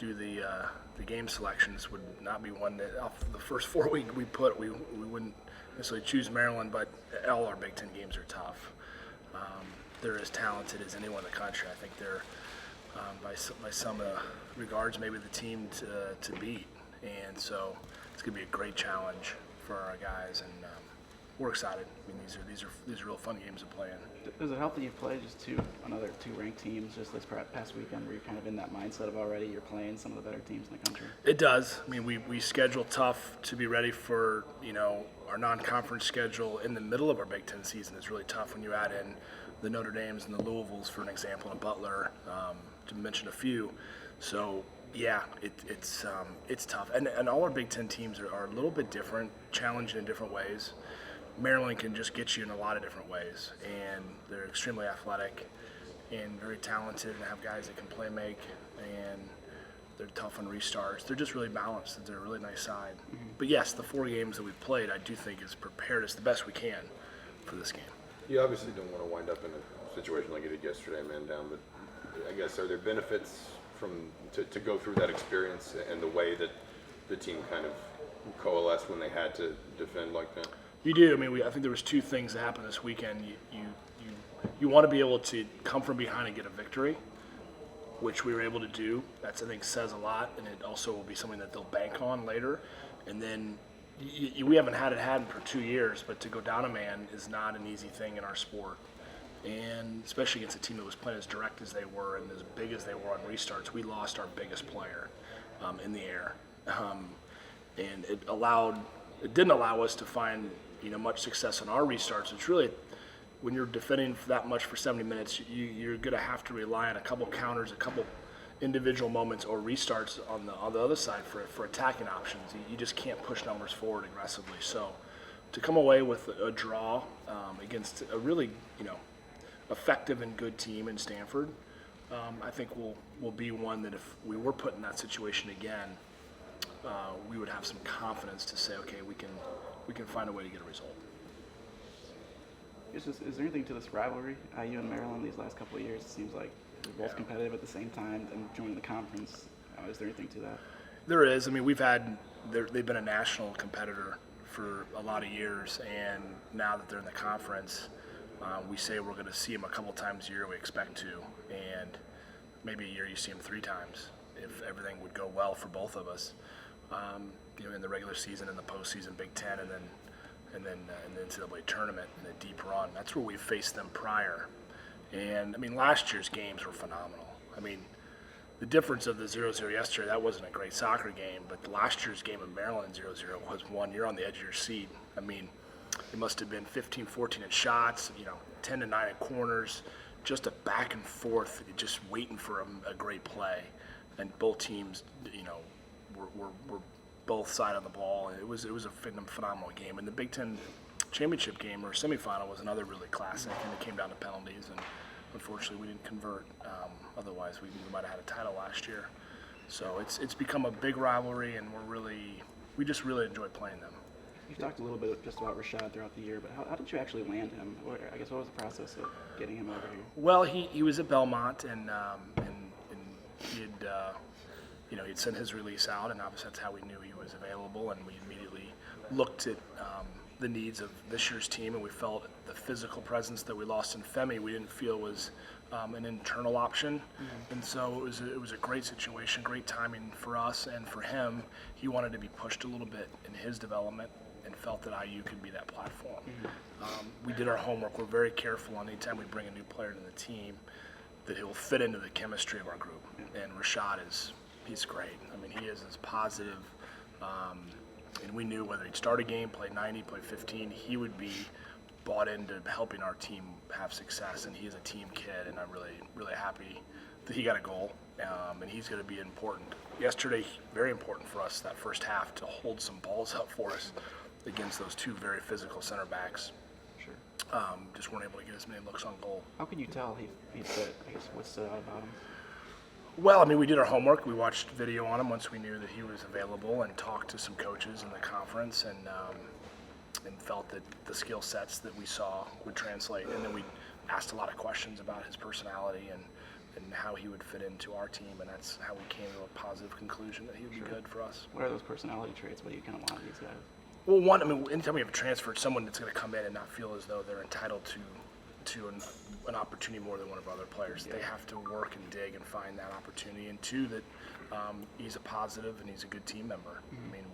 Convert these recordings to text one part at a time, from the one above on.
do the game selections, would not be one that off the first 4 we put. We wouldn't necessarily choose Maryland, but all our Big Ten games are tough. They're as talented as anyone in the country. I think they're by some regards maybe the team to beat, and so it's going to be a great challenge for our guys, and we're excited. I mean, these are real fun games to play in. Does it help that you've played just another two ranked teams just this past weekend, where you're kind of in that mindset of already you're playing some of the better teams in the country? It does. I mean, we schedule tough to be ready for our non-conference schedule in the middle of our Big Ten season is really tough when you add in the Notre Dames and the Louisvilles, for an example, and Butler, to mention a few. So yeah, it's tough, and all our Big Ten teams are a little bit different, challenging in different ways. Maryland can just get you in a lot of different ways, and they're extremely athletic and very talented and have guys that can play make, and they're tough on restarts. They're just really balanced. They're a really nice side. Mm-hmm. But yes, the 4 games that we've played, I do think has prepared us the best we can for this game. You obviously don't want to wind up in a situation like you did yesterday, man down, but I guess are there benefits to go through that experience and the way that the team kind of coalesced when they had to defend like that? You do. I mean, I think there was 2 things that happened this weekend. You want to be able to come from behind and get a victory, which we were able to do. That's, I think, says a lot, and it also will be something that they'll bank on later. And then we haven't had it for 2 years, but to go down a man is not an easy thing in our sport. And especially against a team that was playing as direct as they were and as big as they were on restarts, we lost our biggest player in the air. And it didn't allow us to find much success on our restarts. It's really, when you're defending that much for 70 minutes, you're going to have to rely on a couple counters, a couple individual moments, or restarts on the other side for attacking options. You just can't push numbers forward aggressively. So to come away with a draw against a really effective and good team in Stanford, I think will be one that if we were put in that situation again, we would have some confidence to say, okay, we can find a way to get a result. Is there anything to this rivalry, IU and Maryland, these last couple of years? It seems like they're both competitive at the same time and joining the conference. Is there anything to that? There is. I mean, they've been a national competitor for a lot of years, and now that they're in the conference, we say we're going to see them a couple times a year. We expect to, and maybe a year you see them 3 times if everything would go well for both of us. In the regular season and the postseason, Big Ten, and then the NCAA tournament in a deep run. That's where we faced them prior. And I mean, last year's games were phenomenal. I mean, the difference of the 0-0 yesterday, that wasn't a great soccer game, but last year's game of Maryland 0-0 was one. You're on the edge of your seat. I mean, it must have been 15-14 in shots, 10-9 at corners, just a back and forth, just waiting for a great play. And both teams, were both sides of the ball. It was a phenomenal game. And the Big Ten championship game or semifinal was another really classic, and it came down to penalties. And unfortunately, we didn't convert. Otherwise, we might have had a title last year. So it's become a big rivalry, and we just really enjoy playing them. You talked a little bit just about Rashad throughout the year, but how did you actually land him? I guess what was the process of getting him over here? Well, he was at Belmont, and he'd sent his release out, and obviously that's how we knew he was available, and we immediately looked at the needs of this year's team, and we felt the physical presence that we lost in Femi we didn't feel was an internal option. Mm-hmm. And so it was a great situation, great timing for us and for him. He wanted to be pushed a little bit in his development and felt that IU could be that platform. Mm-hmm. We did our homework. We're very careful on any time we bring a new player to the team that he'll fit into the chemistry of our group. And Rashad he's great. I mean, he is as positive. And we knew whether he'd start a game, play 90, play 15, he would be bought into helping our team have success. And he's a team kid, and I'm really, really happy that he got a goal. And he's going to be important. Yesterday, very important for us, that first half, to hold some balls up for us against those 2 very physical center backs. Sure. Just weren't able to get as many looks on goal. How can you tell he fit? I guess what stood out about him? Well, I mean, we did our homework. We watched video on him once we knew that he was available, and talked to some coaches in the conference, and felt that the skill sets that we saw would translate. And then we asked a lot of questions about his personality and how he would fit into our team, and that's how we came to a positive conclusion that he would be good for us. What are those personality traits? What do you kind of want these guys? Well, one, I mean, anytime we have a transfer, it's someone that's going to come in and not feel as though they're entitled to an opportunity more than one of our other players. They have to work and dig and find that opportunity. And two, that he's a positive and he's a good team member. I mean,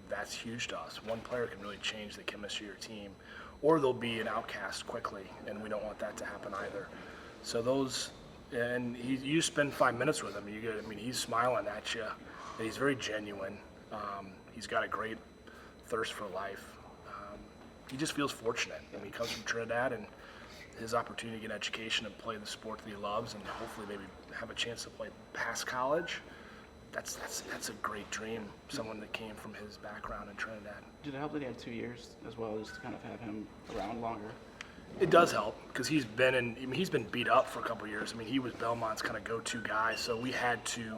that's huge to us. One player can really change the chemistry of your team, or they'll be an outcast quickly, and we don't want that to happen either. So those, and you spend 5 minutes with him, he's smiling at you, and he's very genuine. He's got a great thirst for life. He just feels fortunate. I mean, he comes from Trinidad, and his opportunity to get an education and play the sport that he loves, and hopefully maybe have a chance to play past college. That's a great dream. Someone that came from his background in Trinidad. Did it help that he had 2 years as well, just to kind of have him around longer? It does help because he's been beat up for a couple of years. I mean, he was Belmont's kind of go-to guy, so he had to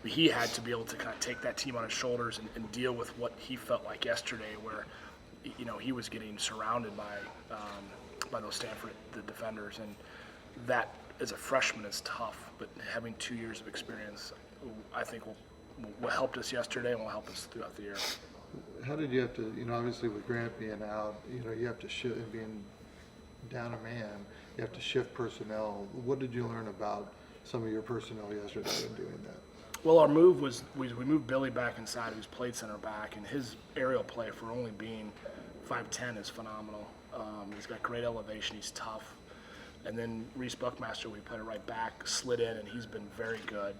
be able to kind of take that team on his shoulders and deal with what he felt like yesterday, where he was getting surrounded by those Stanford the defenders, and that as a freshman is tough. But having 2 years of experience, I think will helped us yesterday and will help us throughout the year. How did you have to, obviously with Grant being out, you have to shift, and being down a man, you have to shift personnel. What did you learn about some of your personnel yesterday in doing that? Well, our move was we moved Billy back inside, who's played center back, and his aerial play for only being 5'10" is phenomenal. He's got great elevation, he's tough. And then Reese Buckmaster, we played it right back, slid in, and he's been very good.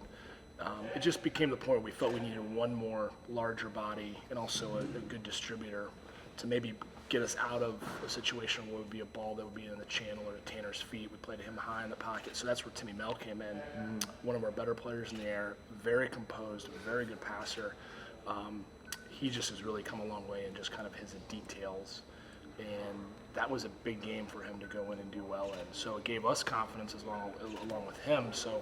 It just became the point where we felt we needed one more larger body and also a good distributor to maybe get us out of a situation where it would be a ball that would be in the channel or at Tanner's feet. We played him high in the pocket. So that's where Timmy Mel came in, one of our better players in the air, very composed, very good passer. He just has really come a long way in just kind of his details. And that was a big game for him to go in and do well in. So it gave us confidence along with him. So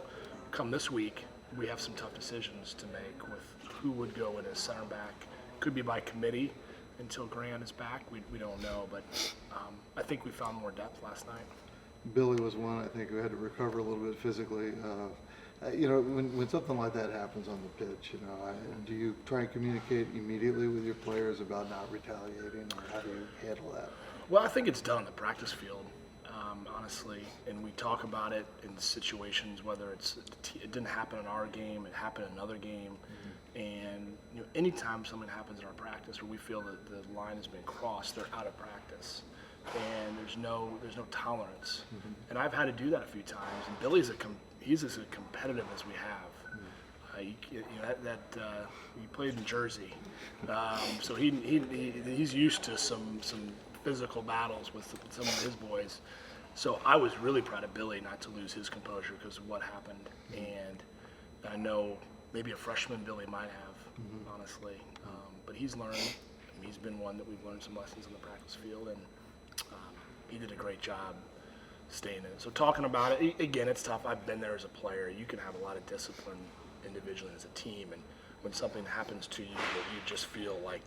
come this week, we have some tough decisions to make with who would go in as center back. Could be by committee until Grant is back. We don't know, but I think we found more depth last night. Billy was one, I think, who had to recover a little bit physically. When something like that happens on the pitch, do you try and communicate immediately with your players about not retaliating, or how do you handle that? Well, I think it's done on the practice field, honestly, and we talk about it in situations, whether it didn't happen in our game, it happened in another game, and anytime something happens in our practice where we feel that the line has been crossed, they're out of practice, and there's no tolerance. And I've had to do that a few times, and Billy's he's as competitive as we have. He played in Jersey, so he's used to some physical battles with some of his boys. So I was really proud of Billy not to lose his composure because of what happened. And I know maybe a freshman Billy might have, honestly. But he's learned. He's been one that we've learned some lessons on the practice field, and he did a great job staying in it. So talking about it, again, it's tough. I've been there as a player. You can have a lot of discipline individually as a team, and when something happens to you that you just feel like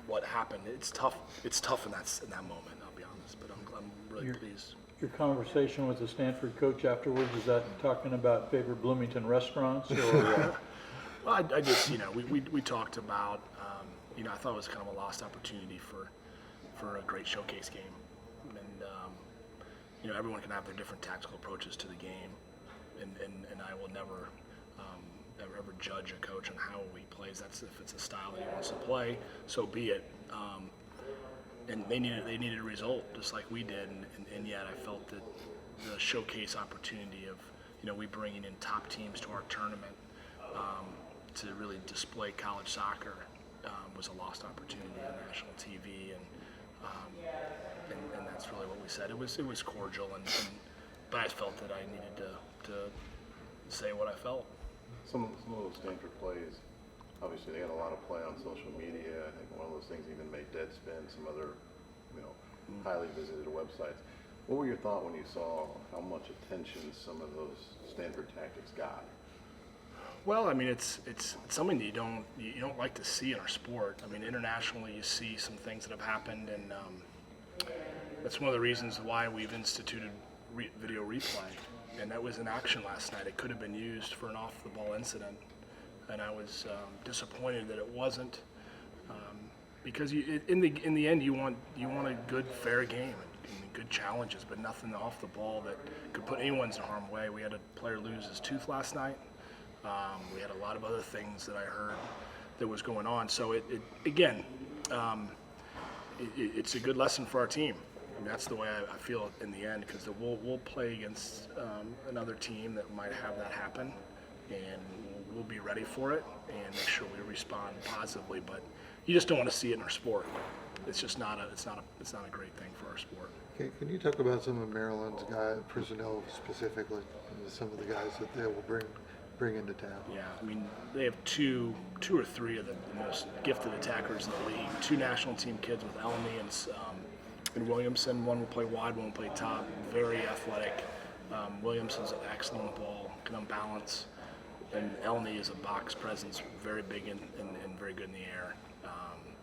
what happened, it's tough. It's tough in that moment, I'll be honest, but I'm really pleased. Your conversation with the Stanford coach afterwards, is that talking about favorite Bloomington restaurants, or what? Well, I just, we talked about, I thought it was kind of a lost opportunity for a great showcase game. And, everyone can have their different tactical approaches to the game, and I will never ever judge a coach on how he plays. That's if it's a style that he wants to play, so be it. And they needed a result just like we did, and yet I felt that the showcase opportunity of we bringing in top teams to our tournament to really display college soccer was a lost opportunity on national TV, and that's really what we said. It was cordial, but I felt that I needed to say what I felt. Some of those Stanford plays, obviously they had a lot of play on social media. I think one of those things even made Deadspin, some other, highly visited websites. What were your thoughts when you saw how much attention some of those Stanford tactics got? Well, it's something that you don't like to see in our sport. Internationally, you see some things that have happened, and that's one of the reasons why we've instituted video replay, and that was in action last night. It could have been used for an off-the-ball incident, and I was disappointed that it wasn't, because in the end you want a good, fair game and good challenges, but nothing off the ball that could put anyone's in harm's way. We had a player lose his tooth last night. We had a lot of other things that I heard that was going on. So it's a good lesson for our team. And that's the way I feel in the end, because we'll play against another team that might have that happen, and we'll be ready for it and make sure we respond positively. But you just don't want to see it in our sport. It's just not a great thing for our sport. Can you talk about some of Maryland's personnel specifically, and some of the guys that they will bring into town? Yeah, I mean, they have two or three of the most gifted attackers in the league. Two national team kids with Elney and Williamson. One will play wide, one will play top. Very athletic. Williamson's excellent on the ball, can unbalance. And Elney is a box presence, very big and very good in the air,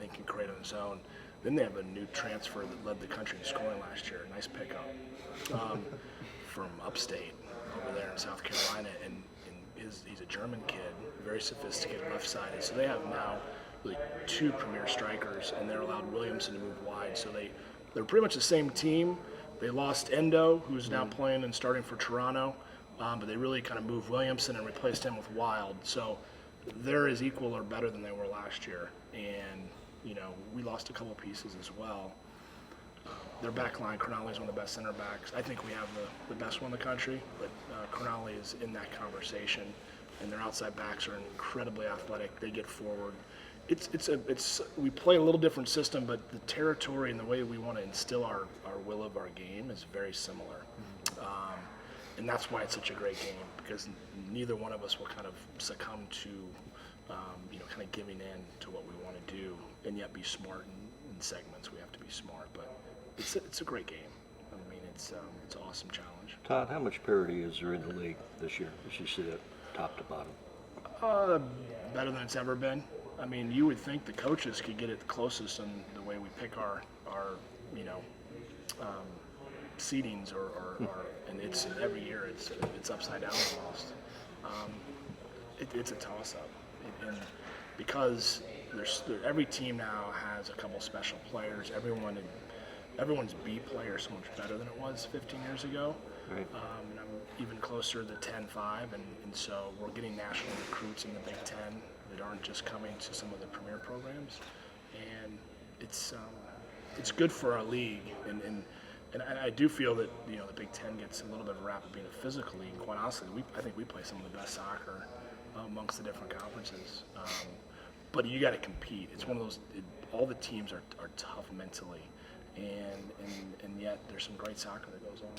and can create on his own. Then they have a new transfer that led the country in scoring last year. Nice pickup from upstate over there in South Carolina, and he's a German kid, very sophisticated, left-sided. So they have now really two premier strikers, and they're allowed Williamson to move wide. So they're pretty much the same team. They lost Endo, who's now playing and starting for Toronto, but they really kind of moved Williamson and replaced him with Wild. So they're as equal or better than they were last year. And, we lost a couple pieces as well. Their back line, Cronali is one of the best center backs. I think we have the best one in the country, but Cronali is in that conversation. And their outside backs are incredibly athletic. They get forward. We play a little different system, but the territory and the way we want to instill our will of our game is very similar. And that's why it's such a great game, because neither one of us will kind of succumb to, kind of giving in to what we want to do, and yet be smart in segments. We have to be smart, but it's a great game. I mean, it's an awesome challenge. Todd, how much parity is there in the league this year, as you see it, top to bottom? Better than it's ever been. I mean, you would think the coaches could get it the closest in the way we pick our seedings, and it's every year it's upside down almost. It's a toss-up, and because every team now has a couple special players. Everyone's B player is so much better than it was 15 years ago. Right. And I'm even closer to 10-5, and so we're getting national recruits in the Big Ten that aren't just coming to some of the premier programs, and it's good for our league, and I do feel that the Big Ten gets a little bit of a rap of being a physical league. Quite honestly, I think we play some of the best soccer amongst the different conferences. But you got to compete. It's one of those. All the teams are tough mentally, and yet there's some great soccer that goes on.